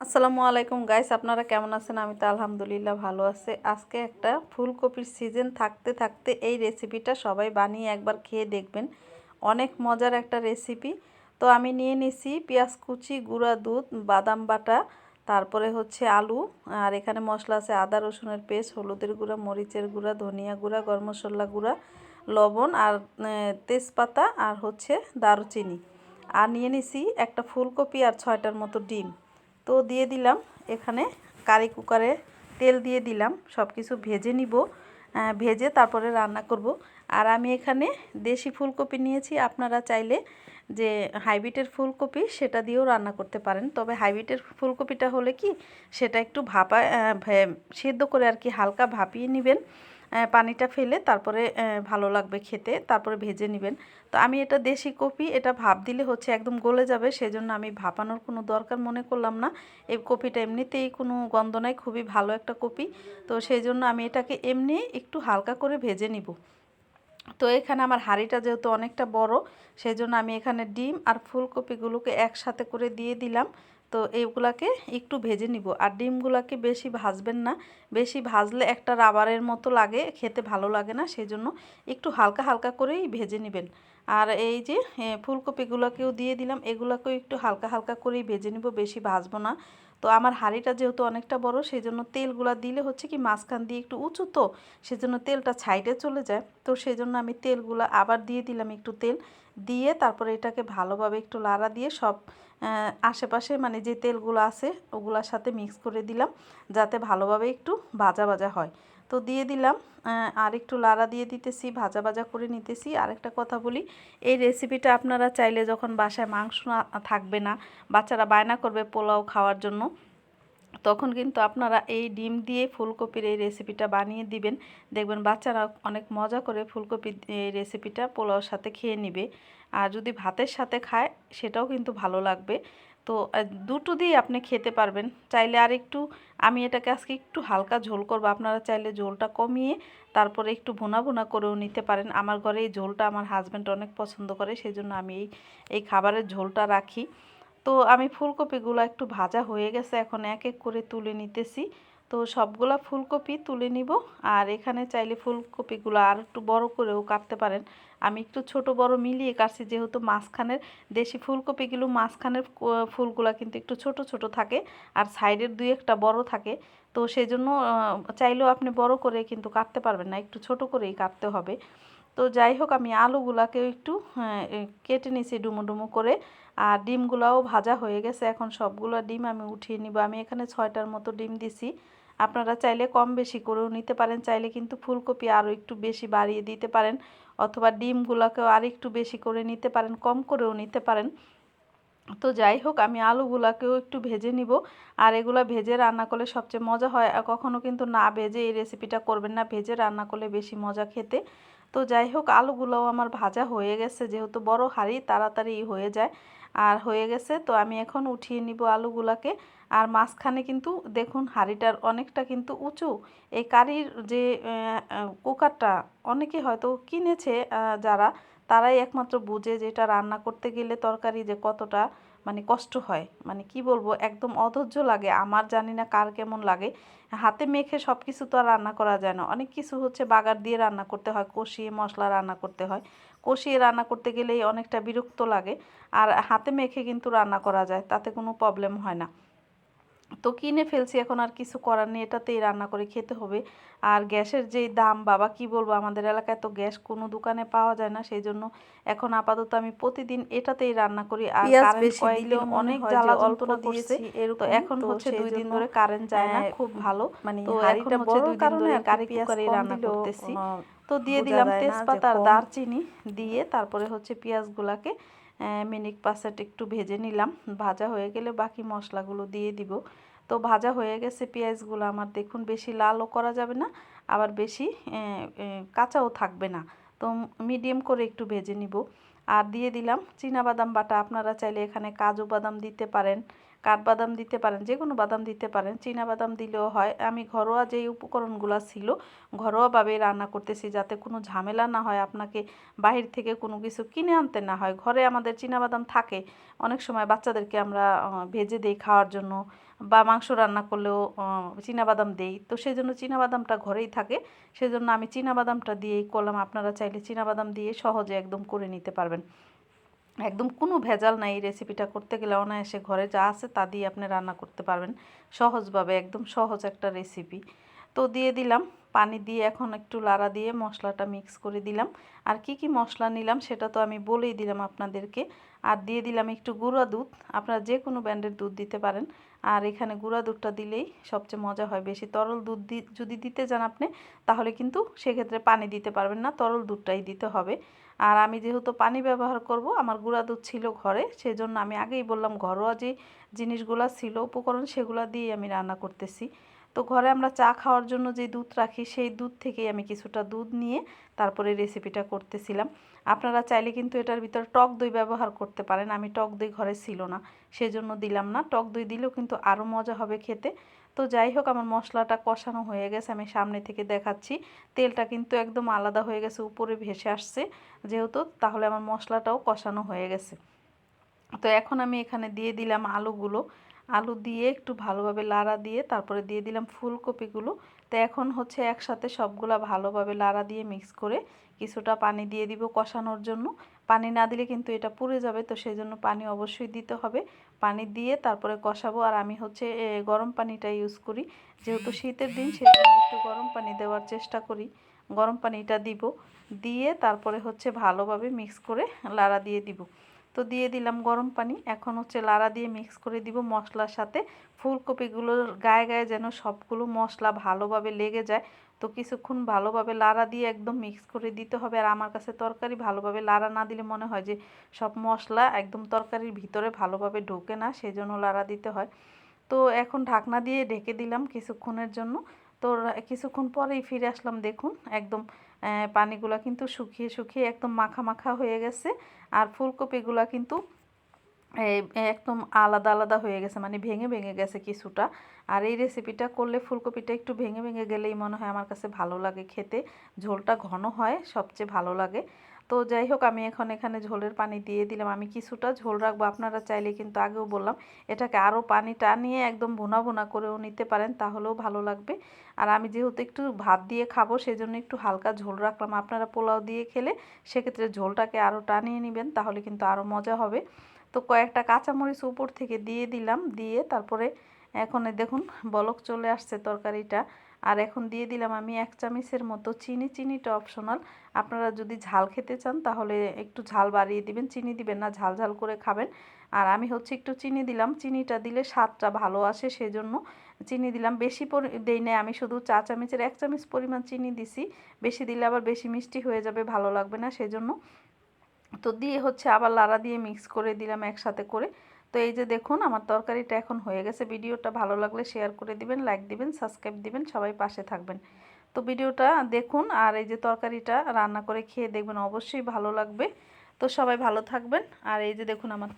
আসসালামু আলাইকুম গাইস, আপনারা কেমন আছেন? আমি তো আলহামদুলিল্লাহ ভালো আছি। আজকে একটা ফুলকপির সিজন থাকতে থাকতে এই রেসিপিটা সবাই বানিয়ে একবার খেয়ে দেখবেন। অনেক মজার একটা রেসিপি। তো আমি নিয়ে নিছি পেঁয়াজ কুচি, গুঁড়া দুধ, বাদাম বাটা, তারপরে হচ্ছে আলু, আর এখানে মশলা আছে আদা রসুনের পেস্ট, হলুদের গুঁড়া, মরিচের গুঁড়া, ধনিয়া গুঁড়া, গরম মশলা গুঁড়া, লবণ আর তেজপাতা আর হচ্ছে দারুচিনি। আর নিয়ে নিছি একটা ফুলকপি আর 6টার মতো ডিম। তো দিয়ে দিলাম এখানে কারি কুকারে, তেল দিয়ে দিলাম, সব কিছু ভেজে নিব। ভেজে তারপরে রান্না করব। আর আমি এখানে দেশি ফুলকপি নিয়েছি, আপনারা চাইলে যে হাইব্রিডের ফুলকপি সেটা দিয়েও রান্না করতে পারেন। তবে হাইব্রিডের ফুলকপিটা হলে কি সেটা একটু সেদ্ধ করে আর কি হালকা ভাপিয়ে নেবেন, পানিটা ফেলে, তারপরে ভালো লাগবে খেতে, তারপরে ভেজে নেবেন। তো আমি এটা দেশি কপি, এটা ভাপ দিলে হচ্ছে একদম গলে যাবে, সেজন্য আমি ভাপানোর কোনো দরকার মনে করলাম না। এই কপিটা এমনিতেই কোনো গন্ধ নাই, খুবই ভালো একটা কপি। তো সেই জন্য আমি এটাকে এমনি একটু হালকা করে ভেজে নিব। তো এখানে আমার হাঁড়িটা যেহেতু অনেকটা বড়, সেই জন্য আমি এখানে ডিম আর ফুলকপিগুলোকে একসাথে করে দিয়ে দিলাম। তো এইগুলাকে একটু ভেজে নিব। আর ডিমগুলোকে বেশি ভাজবেন না, বেশি ভাজলে একটা রাবারের মতো লাগে, খেতে ভালো লাগে না, সেই জন্য একটু হালকা হালকা করেই ভেজে নেবেন। আর এই যে ফুলকপিগুলোকেও দিয়ে দিলাম, এগুলোকেও একটু হালকা হালকা করেই ভেজে নিব, বেশি ভাজবো না। তো আমার হাঁড়িটা যেহেতু অনেকটা বড়, সেই জন্য তেলগুলা দিলে হচ্ছে কি মাঝখান দিয়ে একটু উঁচু, তো সেজন্য তেলটা সাইডে চলে যায়। তো সেই জন্য আমি তেলগুলো আবার দিয়ে দিলাম, একটু তেল দিয়ে তারপরে এটাকে ভালোভাবে একটু লাড়া দিয়ে সব আশেপাশে মানে যে তেলগুলো আছে ওগুলোর সাথে মিক্স করে দিলাম, যাতে ভালোভাবে একটু ভাজা ভাজা হয়। তো দিয়ে দিলাম, আর একটু লাড়া দিয়ে দিতেছি, ভাজা ভাজা করে নিতেছি। আরেকটা কথা বলি, এই রেসিপিটা আপনারা চাইলে যখন বাসায় মাংস থাকবে না, বাচ্চারা বায়না করবে পোলাও খাওয়ার জন্য, তখন কিন্তু আপনারা এই ডিম দিয়ে ফুলকপির এই রেসিপিটা বানিয়ে দিবেন। দেখবেন বাচ্চারা অনেক মজা করে ফুলকপির এই রেসিপিটা পোলাওর সাথে খেয়ে নেবে। আর যদি ভাতের সাথে খায় সেটাও কিন্তু ভালো লাগবে। তো দুটো দিয়ে আপনি খেতে পারবেন। চাইলে আর একটু, আমি এটাকে আজকে একটু হালকা ঝোল করব, আপনারা চাইলে ঝোলটা কমিয়ে তারপরে একটু ভুনা ভুনা করেও নিতে পারেন। আমার ঘরে এই ঝোলটা আমার হাজব্যান্ড অনেক পছন্দ করে, সেই জন্য আমি এই খাবারের ঝোলটা রাখি। তো আমি ফুলকপিগুলো একটু ভাজা হয়ে গেছে, এখন এক এক করে তুলে নিতেছি। তো সবগুলা ফুলকপি তুলে নিব। আর এখানে চাইলে ফুলকপিগুলো আর একটু বড় করেও কাটতে পারেন। আমি একটু ছোট বড় মিলিয়ে কাটছি, যেহেতু মাঝখানের দেশি ফুলকপিগুলো মাঝখানের ফুলগুলা কিন্তু একটু ছোট ছোট থাকে, আর সাইডের দুই একটা বড় থাকে। তো সেই জন্য চাইলেও আপনি বড় করে কিন্তু কাটতে পারবেন না, একটু ছোট করেই কাটতে হবে। তো যাই হোক, আমি আলুগুলাকেও একটু কেটে নিয়েছি ডুমো ডুমো করে। আর ডিমগুলাও ভাজা হয়ে গেছে, এখন সবগুলো ডিম আমি উঠিয়ে নিব। আমি এখানে 6টার মতো ডিম দিছি, আপনারা চাইলে কম বেশি করেও নিতে পারেন, চাইলে কিন্তু ফুলকপি আরও একটু বেশি বাড়িয়ে দিতে পারেন, অথবা ডিমগুলোকেও আর একটু বেশি করে নিতে পারেন, কম করেও নিতে পারেন। তো যাই হোক, আমি আলুগুলাকেও একটু ভেজে নিব। আর এগুলা ভেজে রান্না করলে সবচেয়ে মজা হয়, আর কখনও কিন্তু না ভেজে এই রেসিপিটা করবেন না, ভেজে রান্না করলে বেশি মজা খেতে। তো যাই হোক, আলুগুলোও আমার ভাজা হয়ে গেছে, যেহেতু বড় হাঁড়ি তাড়াতাড়ি হয়ে যায়। আর হয়ে গেছে, তো আমি এখন উঠিয়ে নিব আলুগুলাকে। আর মাঝখানে কিন্তু দেখুন হাঁড়িটার অনেকটা কিন্তু উঁচু। এই কারির যে কুকারটা অনেকে হয়তো কিনেছে, যারা, তারাই একমাত্র বুঝে যে এটা রান্না করতে গেলে তরকারি যে কতটা মানে কষ্ট হয়, মানে কি বলবো, একদম অধৈর্য লাগে। আমার জানি না কার কেমন লাগে। হাতে মেখে সব কিছু তো আর রান্না করা যায় না, অনেক কিছু হচ্ছে বাগার দিয়ে রান্না করতে হয়, কষিয়ে মশলা রান্না করতে হয়। কষিয়ে রান্না করতে গেলেই অনেকটা বিরক্ত লাগে। আর হাতে মেখে কিন্তু রান্না করা যায়, তাতে কোনো প্রবলেম হয় না। তো কিনে ফেলছি, এখন আর কিছু করার নেই, এটাতেই রান্না করে খেতে হবে। আর গ্যাসের যেই দাম বাবা, কি বলবো, আমাদের এলাকায় তো গ্যাস কোনো দোকানে পাওয়া যায় না, সেই জন্য এখন আপাতত আমি প্রতিদিন এটাতেই রান্না করি। আর পেঁয়াজ কারেন্ট বেশি কয়েকদিন দিলেও মনে অনেক হয় যে জ্বালা অল্প যন্ত্রণা করছে। দিয়েছি তো এরকম, এখন তো হচ্ছে সেই 2 দিন জন্য ধরে কারেন্ট যায় না, খুব ভালো। মানে তো এখন হাঁড়িটা হচ্ছে বড় 2 দিন কারণে ধরে আর কি কারি পেঁয়াজ কুকারে কম রান্না দিলেও করতেছি। তো দিয়ে বোঝা দিলাম যায় না যে তেজপাতা আর কম। দারচিনি, দিয়ে তারপরে হচ্ছে পেঁয়াজগুলাকে মিনিট 5 একটু ভেজে নিলাম। ভাজা হয়ে গেলে বাকি মশলাগুলো দিয়ে দিব। তো ভাজা হয়ে গেছে পেঁয়াজগুলো আমার, দেখুন বেশি লালও করা যাবে না, আবার বেশি কাঁচাও থাকবে না। তো মিডিয়াম করে একটু ভেজে নিব। আর দিয়ে দিলাম বাদাম বাটা, আপনারা চাইলে এখানে কাজু বাদাম দিতে পারেন, কাঠবাদাম দিতে পারেন, যে কোনো বাদাম দিতে পারেন, চীনা বাদাম দিলেও হয়। আমি ঘরোয়া যেই উপকরণগুলো ছিল ঘরোয়াভাবেই রান্না করতেছি, যাতে কোনো ঝামেলা না হয়, আপনাকে বাহির থেকে কোনো কিছু কিনে আনতে না হয়। ঘরে আমাদের চীনা বাদাম থাকে, অনেক সময় বাচ্চাদেরকে আমরা ভেজে দিই খাওয়ার জন্য, বা মাংস রান্না করলেও চীনা বাদাম দেই, তো সেই জন্য চীনা বাদামটা ঘরেই থাকে। সেজন্য আমি চীনা বাদামটা দিয়েই করলাম। আপনারা চাইলে চীনা বাদাম দিয়ে সহজে একদম করে নিতে পারবেন। একদম কোনো ভেজাল নাই, এই রেসিপিটা করতে গেলে অনায়াসে ঘরে যা আছে তা দিয়ে আপনি রান্না করতে পারবেন সহজভাবে, একদম সহজ একটা রেসিপি। তো দিয়ে দিলাম পানি দিয়ে, এখন একটু লাড়া দিয়ে মশলাটা মিক্স করে দিলাম। আর কি কি মশলা নিলাম সেটা তো আমি বলেই দিলাম আপনাদেরকে। আর দিয়ে দিলাম একটু গুঁড়া দুধ, আপনারা যে কোনো ব্র্যান্ডের দুধ দিতে পারেন। আর এখানে গুঁড়া দুধটা দিলেই সবচেয়ে মজা হয়। বেশি তরল দুধ যদি দিতে যান আপনি, তাহলে কিন্তু সেক্ষেত্রে পানি দিতে পারবেন না, তরল দুধটাই দিতে হবে। আর আমি যেহেতু পানি ব্যবহার করব, আমার গুঁড়া দুধ ছিল ঘরে, সেজন্য আমি আগেই বললাম ঘরোয়া যে জিনিসগুলো ছিল উপকরণ সেগুলো দিয়ে আমি রান্না করতেছি। তো ঘরে আমরা চা খাওয়ার জন্য যে দুধ রাখি, সেই দুধ থেকেই আমি কিছুটা দুধ নিয়ে তারপরে রেসিপিটা করতেছিলাম। আপনারা চাইলে কিন্তু এটার ভিতর টক দই ব্যবহার করতে পারেন, আমি টক দই ঘরে ছিল না সেজন্য দিলাম না। টক দই দিলেও কিন্তু আরও মজা হবে খেতে। তো যাই হোক, আমার মশলাটা কষানো হয়ে গেছে, আমি সামনে থেকে দেখাচ্ছি। তেলটা কিন্তু একদম আলাদা হয়ে গেছে, উপরে ভেসে আসছে যেহেতু, তাহলে আমার মশলাটাও কষানো হয়ে গেছে। তো এখন আমি এখানে দিয়ে দিলাম আলুগুলো, আলু দিয়ে একটু ভালোভাবে লাড়া দিয়ে তারপরে দিয়ে দিলাম ফুলকপিগুলো। তো এখন হচ্ছে একসাথে সবগুলা ভালোভাবে লাড়া দিয়ে মিক্স করে কিছুটা পানি দিয়ে দিব কষানোর জন্য। পানি না দিলে কিন্তু এটা পুড়ে যাবে, তো সেই জন্য পানি অবশ্যই দিতে হবে। পানি দিয়ে তারপরে কষাবো। আর আমি হচ্ছে গরম পানিটা ইউজ করি, যেহেতু শীতের দিন সেজন্য একটু গরম পানি দেওয়ার চেষ্টা করি। গরম পানিটা দিব, দিয়ে তারপরে হচ্ছে ভালোভাবে মিক্স করে লাড়া দিয়ে দিব। তো দিয়ে দিলাম গরম পানি, এখন হচ্ছে লাড়া দিয়ে মিক্স করে দিব মশলার সাথে। ফুলকপিগুলোর গায়ে গায়ে যেন সবগুলো মশলা ভালোভাবে লেগে যায়, তো কিছুক্ষণ ভালোভাবে লাড়া দিয়ে একদম মিক্স করে দিতে হবে। আর আমার কাছে তরকারি ভালোভাবে লাড়া না দিলে মনে হয় যে সব মশলা একদম তরকারির ভিতরে ভালোভাবে ঢোকে না, সেই জন্য লাড়া দিতে হয়। তো এখন ঢাকনা দিয়ে ঢেকে দিলাম কিছুক্ষণের জন্য। তো কিছুক্ষণ পরেই ফিরে আসলাম, দেখুন একদম পানিগুলো কিন্তু শুকিয়ে শুকিয়ে একদম মাখা মাখা হয়ে গেছে। আর ফুলকপিগুলো কিন্তু একদম আলাদা আলাদা হয়ে গেছে, মানে ভেঙে ভেঙে গেছে কিছুটা। আর এই রেসিপিটা করলে ফুলকপিটা একটু ভেঙে ভেঙে গেলেই মনে হয় আমার কাছে ভালো লাগে খেতে, ঝোলটা ঘন হয়, সবচেয়ে ভালো লাগে। তো যাই হোক, আমি এখন এখানে ঝোলের পানি দিয়ে দিলাম। আমি কিছুটা ঝোল রাখবো, আপনারা চাইলে কিন্তু আগেও বললাম এটাকে আরও পানি টানিয়ে একদম ভুনা ভুনা করেও নিতে পারেন, তাহলেও ভালো লাগবে। আর আমি যেহেতু একটু ভাত দিয়ে খাবো সেজন্য একটু হালকা ঝোল রাখলাম। আপনারা পোলাও দিয়ে খেলে সেক্ষেত্রে ঝোলটাকে আরও টানিয়ে নেবেন, তাহলে কিন্তু আরও মজা হবে। তো কয়েকটা কাঁচামরিচ উপর থেকে দিয়ে দিলাম, দিয়ে তারপরে এখন দেখুন বলক চলে আসছে তরকারিটা। আর এখন দিয়ে দিলাম আমি 1 চামচের মতো চিনি। চিনিটা অপশনাল, আপনারা যদি ঝাল খেতে চান তাহলে একটু ঝাল বাড়িয়ে দিবেন, চিনি দিবেন না, ঝাল ঝাল করে খাবেন। আর আমি হচ্ছে একটু চিনি দিলাম, চিনিটা দিলে স্বাদটা ভালো আসে সেজন্য চিনি দিলাম। বেশি দেই না, আমি শুধু চা চামচের 1 চামচ পরিমাণ চিনি দিছি, বেশি দিলে আবার বেশি মিষ্টি হয়ে যাবে, ভালো লাগবে না সেজন্য। তো দিয়ে হচ্ছে আবার লাড়া দিয়ে মিক্স করে দিলাম একসাথে করে। তো এই যে দেখুন আমার তরকারিটা এখন হয়ে গেছে। ভিডিওটা ভালো লাগলে শেয়ার করে দিবেন, লাইক দিবেন, সাবস্ক্রাইব দিবেন, সবাই পাশে থাকবেন। তো ভিডিওটা দেখুন আর এই যে তরকারিটা রান্না করে খেয়ে দেখবেন, অবশ্যই ভালো লাগবে। তো সবাই ভালো থাকবেন। আর এই যে দেখুন আমার